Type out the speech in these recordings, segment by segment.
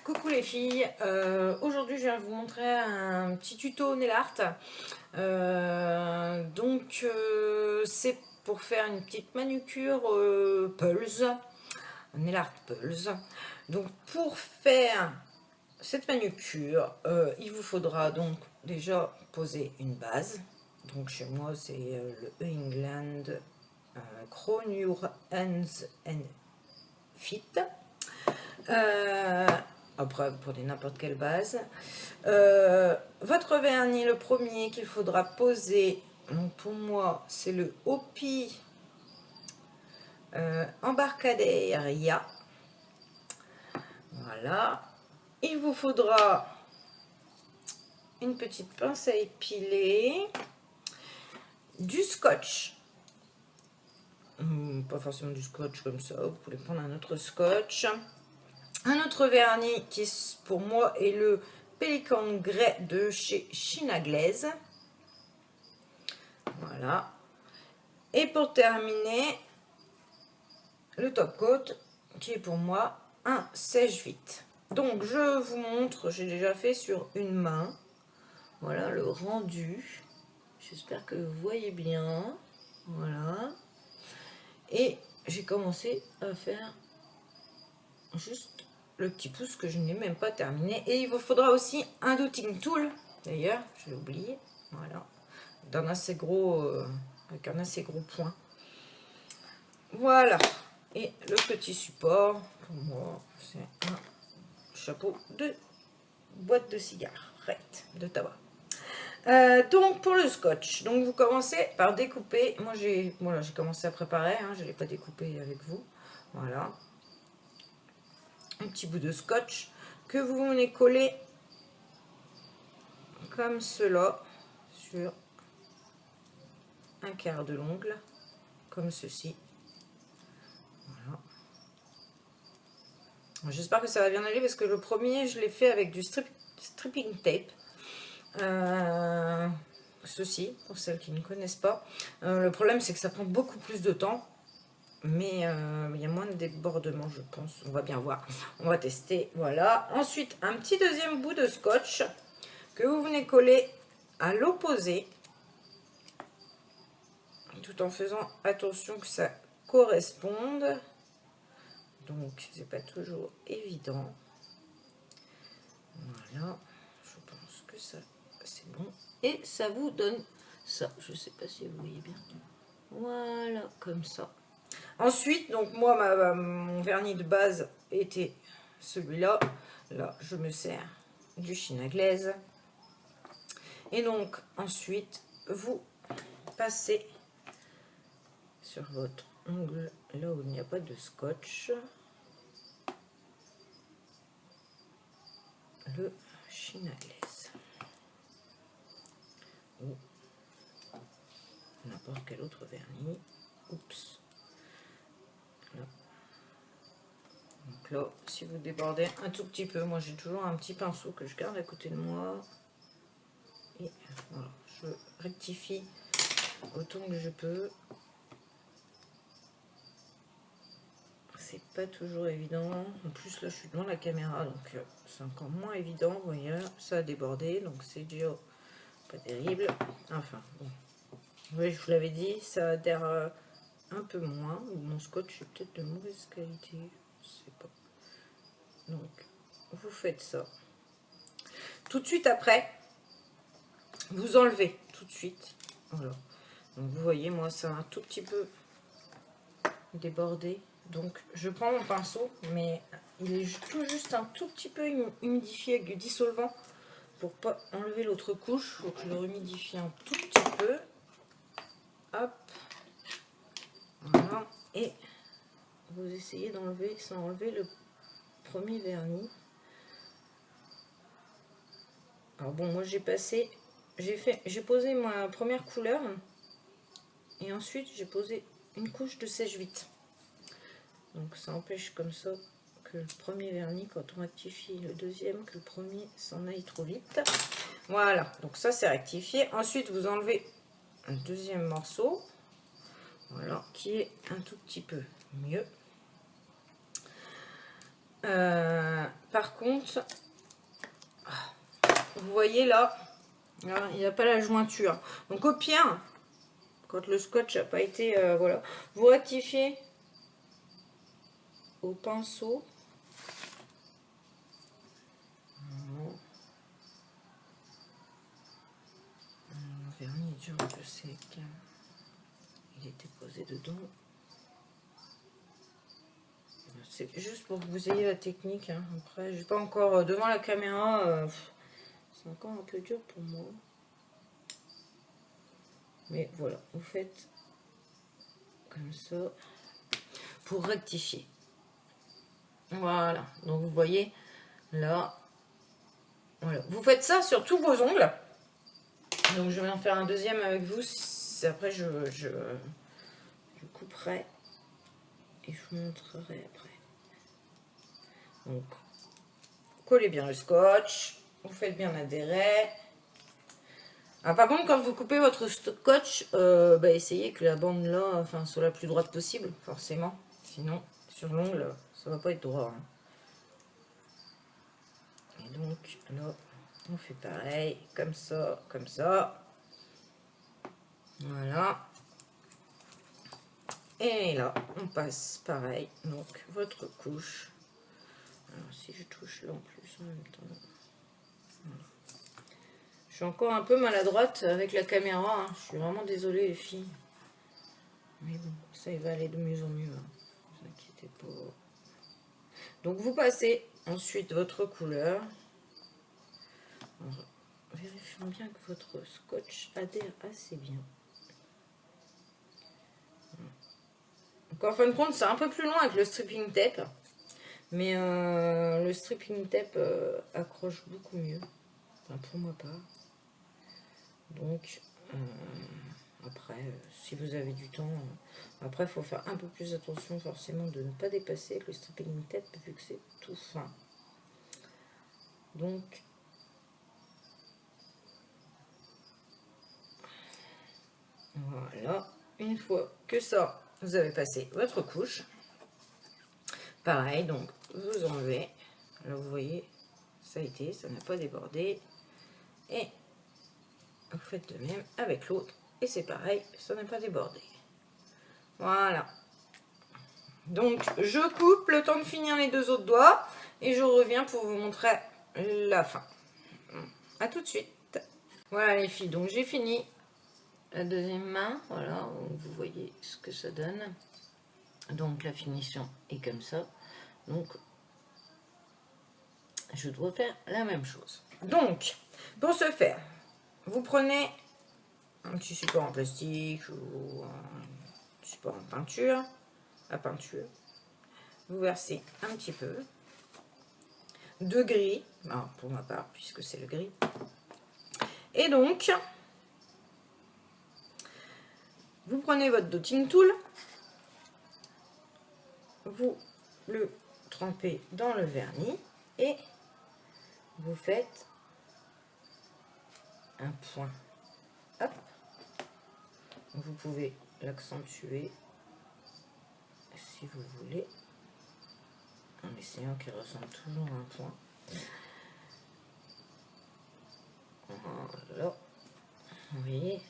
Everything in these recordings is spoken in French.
Coucou les filles, aujourd'hui je viens vous montrer un petit tuto nail art. C'est pour faire une petite manucure Pulse, nail art Pulse. Donc pour faire cette manucure, il vous faudra donc déjà poser une base. Donc chez moi c'est le England Crown Your Hands and Feet. Après, vous prenez n'importe quelle base. Votre vernis, le premier qu'il faudra poser, donc pour moi, c'est le Hopi Embarcadéria. Voilà. Il vous faudra une petite pince à épiler, du scotch. Pas forcément du scotch comme ça, vous pouvez prendre un autre scotch. Un autre vernis qui pour moi est le Pelican Grey de chez China Glaze. Voilà. Et pour terminer, le top coat qui est pour moi un sèche-vite. Donc je vous montre, j'ai déjà fait sur une main. Voilà le rendu. J'espère que vous voyez bien. Voilà. Et j'ai commencé à faire juste le petit pouce que je n'ai même pas terminé. Et il vous faudra aussi un dotting tool, d'ailleurs, je l'ai oublié, voilà, d'un assez gros, avec un assez gros point. Voilà, et le petit support, pour moi, c'est un chapeau de boîte de cigarettes, de tabac. Donc pour le scotch, donc vous commencez par découper. Moi j'ai commencé à préparer, hein, je ne l'ai pas découpé avec vous. Voilà, un petit bout de scotch que vous venez coller comme cela sur un quart de l'ongle, comme ceci. Voilà. J'espère que ça va bien aller parce que le premier je l'ai fait avec du stripping tape. Ceci, pour celles qui ne connaissent pas. Le problème c'est que ça prend beaucoup plus de temps. Mais il y a moins de débordement, je pense. On va bien voir. On va tester. Voilà. Ensuite, un petit deuxième bout de scotch que vous venez coller à l'opposé, tout en faisant attention que ça corresponde. Donc, c'est pas toujours évident. Voilà. Je pense que ça, c'est bon. Et ça vous donne ça. Je sais pas si vous voyez bien. Voilà, comme ça. Ensuite, donc moi, mon vernis de base était celui-là. Là, je me sers du China Glaze. Et donc, ensuite, vous passez sur votre ongle, là où il n'y a pas de scotch, le China Glaze. Ou n'importe quel autre vernis. Oups. Là. Donc là, si vous débordez un tout petit peu, moi j'ai toujours un petit pinceau que je garde à côté de moi. Et voilà, je rectifie autant que je peux. C'est pas toujours évident. En plus là je suis devant la caméra, donc c'est encore moins évident. Vous voyez, ça a débordé, donc c'est déjà pas terrible. Enfin bon. Oui, je vous l'avais dit, ça adhère un peu moins. Mon scotch est peut-être de mauvaise qualité. Je sais pas. Donc vous faites ça. Tout de suite après, vous enlevez tout de suite. Voilà. Donc vous voyez, moi ça a un tout petit peu débordé. Donc je prends mon pinceau, mais il est tout juste un tout petit peu humidifié avec du dissolvant pour pas enlever l'autre couche. Il faut que je le humidifie un tout petit peu. Hop. Voilà. Et vous essayez d'enlever sans enlever le premier vernis. Alors bon, moi j'ai posé ma première couleur et ensuite j'ai posé une couche de sèche-vite. Donc ça empêche comme ça que le premier vernis, quand on rectifie le deuxième, que le premier s'en aille trop vite. Voilà, donc ça c'est rectifié. Ensuite vous enlevez un deuxième morceau, voilà, qui est un tout petit peu mieux. Par contre, vous voyez là, il n'y a pas la jointure. Donc au pire, quand le scotch n'a pas été, voilà, vous rectifiez au pinceau. Le vernis est dur un peu sec. Il était posé dedans. C'est juste pour que vous ayez la technique. Hein. Après, j'ai pas encore devant la caméra. C'est encore un peu dur pour moi. Mais voilà, vous faites comme ça pour rectifier. Voilà, donc vous voyez là. Voilà, vous faites ça sur tous vos ongles. Donc je vais en faire un deuxième avec vous. Après, je couperai et je vous montrerai après. Donc, collez bien le scotch. Vous faites bien adhérer. Ah, par contre, quand vous coupez votre scotch, essayez que la bande là, enfin, soit la plus droite possible, forcément. Sinon, sur l'ongle, ça va pas être droit. Hein. Et donc, là, on fait pareil, comme ça, comme ça. Voilà. Et là, on passe pareil. Donc, votre couche. Alors, si je touche là en plus en même temps. Voilà. Je suis encore un peu maladroite avec la caméra. Hein. Je suis vraiment désolée, les filles. Mais bon, ça va aller de mieux en mieux. Hein. Ne vous inquiétez pas. Donc, vous passez ensuite votre couleur. Alors, vérifions bien que votre scotch adhère assez bien. Donc en fin de compte, c'est un peu plus long avec le stripping tape. Mais le stripping tape accroche beaucoup mieux. Enfin, pour ma part. Donc, après, si vous avez du temps, après, il faut faire un peu plus attention forcément de ne pas dépasser avec le stripping tape vu que c'est tout fin. Donc, voilà. Une fois que ça, vous avez passé votre couche. Pareil, donc vous enlevez. Là, vous voyez, ça a été, ça n'a pas débordé. Et vous faites de même avec l'autre. Et c'est pareil, ça n'a pas débordé. Voilà. Donc, je coupe le temps de finir les deux autres doigts. Et je reviens pour vous montrer la fin. A tout de suite. Voilà les filles, donc j'ai fini la deuxième main. Voilà, vous voyez ce que ça donne. Donc la finition est comme ça. Donc, je dois faire la même chose. Donc, pour ce faire, vous prenez un petit support en plastique ou un support en peinture. La peinture. Vous versez un petit peu de gris, alors pour ma part, puisque c'est le gris. Et donc, vous prenez votre dotting tool, vous le trempez dans le vernis et vous faites un point. Hop. Vous pouvez l'accentuer si vous voulez, en essayant qu'il ressemble toujours à un point. Voilà. Vous voyez.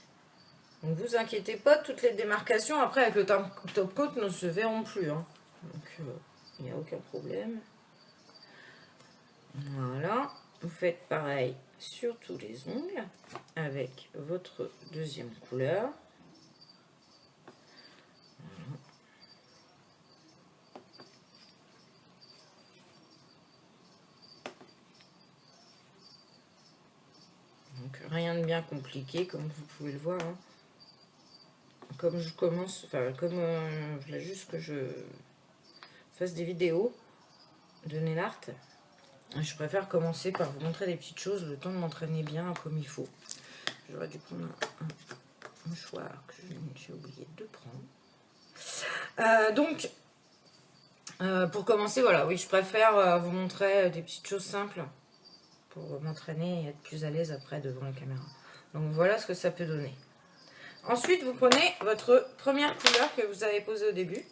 Donc vous inquiétez pas, toutes les démarcations après avec le top coat ne se verront plus. Hein. Donc il n'y a aucun problème. Voilà. Vous faites pareil sur tous les ongles avec votre deuxième couleur. Voilà. Donc rien de bien compliqué comme vous pouvez le voir. Hein. Comme je commence, enfin comme je voulais juste que je fasse des vidéos de nail art, je préfère commencer par vous montrer des petites choses, le temps de m'entraîner bien comme il faut. J'aurais dû prendre un mouchoir que j'ai oublié de prendre. Donc, pour commencer, voilà, oui, je préfère vous montrer des petites choses simples pour m'entraîner et être plus à l'aise après devant la caméra. Donc voilà ce que ça peut donner. Ensuite, vous prenez votre première couleur que vous avez posée au début.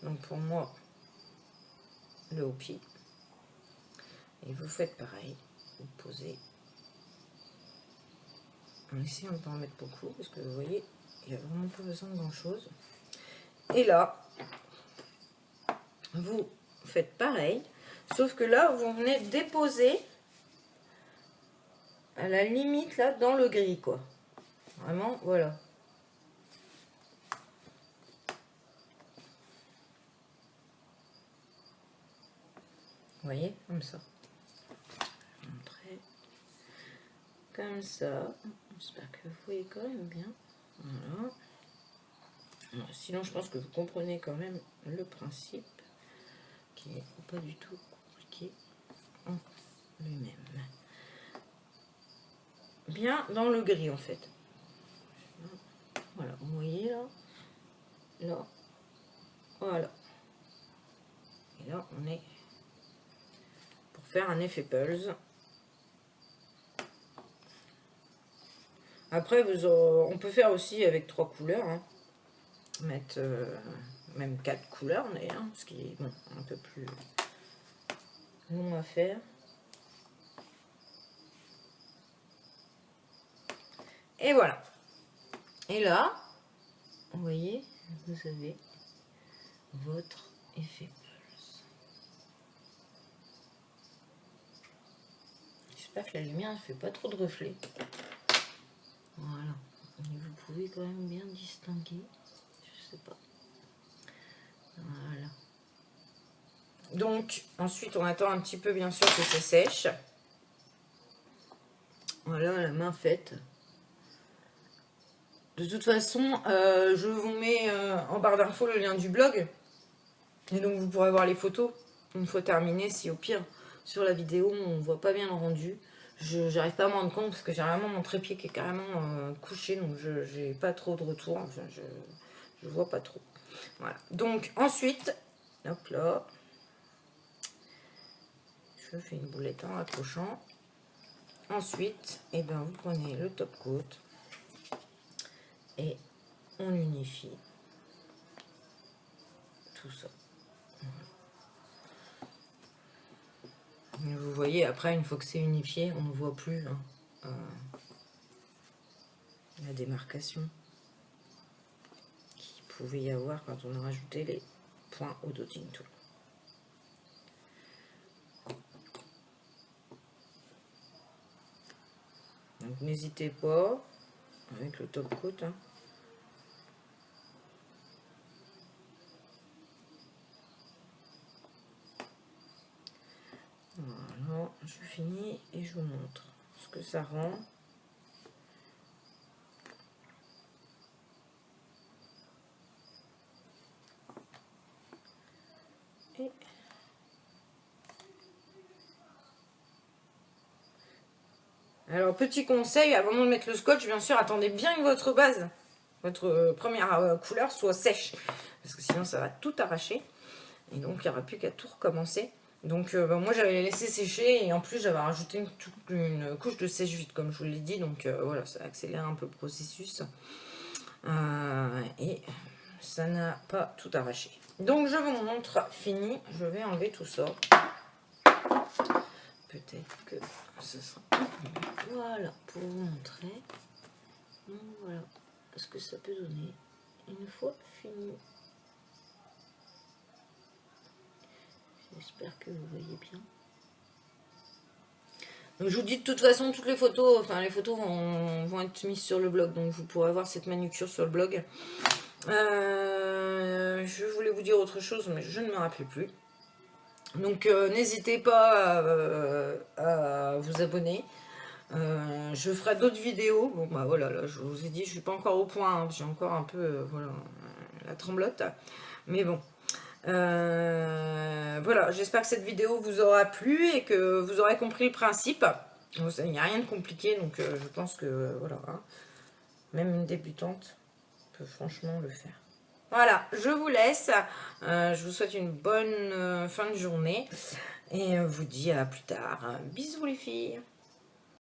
Donc pour moi, le Hopi. Et vous faites pareil. Vous posez. En essayant de ne pas en mettre beaucoup, parce que vous voyez, il n'y a vraiment pas besoin de grand chose. Et là, vous faites pareil, sauf que là, vous venez déposer à la limite, là, dans le gris, quoi. Vraiment, voilà. Vous voyez, comme ça. Je vais montrer. Comme ça. J'espère que vous voyez quand même bien. Voilà. Sinon, je pense que vous comprenez quand même le principe, qui n'est pas du tout compliqué en lui-même. Bien dans le gris, en fait. Voilà, vous voyez là. Là. Voilà. Et là, on est pour faire un effet pulse. Après, on peut faire aussi avec 3 couleurs. Hein. Mettre même 4 couleurs, d'ailleurs, ce qui est bon, un peu plus long à faire. Et voilà. Et là, vous voyez, vous avez votre effet pulse. J'espère que la lumière ne fait pas trop de reflets. Voilà. Et vous pouvez quand même bien distinguer. Je sais pas. Voilà. Donc, ensuite, on attend un petit peu, bien sûr, que ça sèche. Voilà, la main faite. De toute façon, je vous mets en barre d'infos le lien du blog. Et donc, vous pourrez voir les photos une fois terminé. Si au pire, sur la vidéo, on ne voit pas bien le rendu. Je n'arrive pas à me rendre compte parce que j'ai vraiment mon trépied qui est carrément couché. Donc, je n'ai pas trop de retour. Enfin, je vois pas trop. Voilà. Donc, ensuite, hop là. Je fais une boulette en accrochant. Ensuite, eh ben, vous prenez le top coat et on unifie tout ça. Voilà. Vous voyez, après, une fois que c'est unifié, on ne voit plus hein, la démarcation qu'il pouvait y avoir quand on a rajouté les points au dotting tool. Donc n'hésitez pas avec le top coat. Hein. Voilà, je finis et je vous montre ce que ça rend. Et alors, petit conseil, avant de mettre le scotch, bien sûr, attendez bien que votre base, votre première couleur soit sèche. Parce que sinon, ça va tout arracher. Et donc, il n'y aura plus qu'à tout recommencer. Donc, moi, j'avais laissé sécher. Et en plus, j'avais rajouté une couche de sèche-vite, comme je vous l'ai dit. Donc, voilà, ça accélère un peu le processus. Et ça n'a pas tout arraché. Donc, je vous montre, fini. Je vais enlever tout ça. Peut-être que ce sera... Voilà, pour vous montrer. Donc voilà ce que ça peut donner une fois fini. J'espère que vous voyez bien. Donc je vous dis de toute façon, toutes les photos, enfin les photos vont être mises sur le blog. Donc vous pourrez voir cette manucure sur le blog. Je voulais vous dire autre chose, mais je ne me rappelle plus. Donc n'hésitez pas à vous abonner. Je ferai d'autres vidéos. Bon bah voilà, là, je vous ai dit, je suis pas encore au point. Hein, j'ai encore un peu voilà, la tremblote. Mais bon. Voilà, j'espère que cette vidéo vous aura plu et que vous aurez compris le principe. Il n'y a rien de compliqué, donc je pense que voilà, hein, même une débutante peut franchement le faire. Voilà, je vous laisse. Je vous souhaite une bonne fin de journée et vous dis à plus tard. Bisous les filles.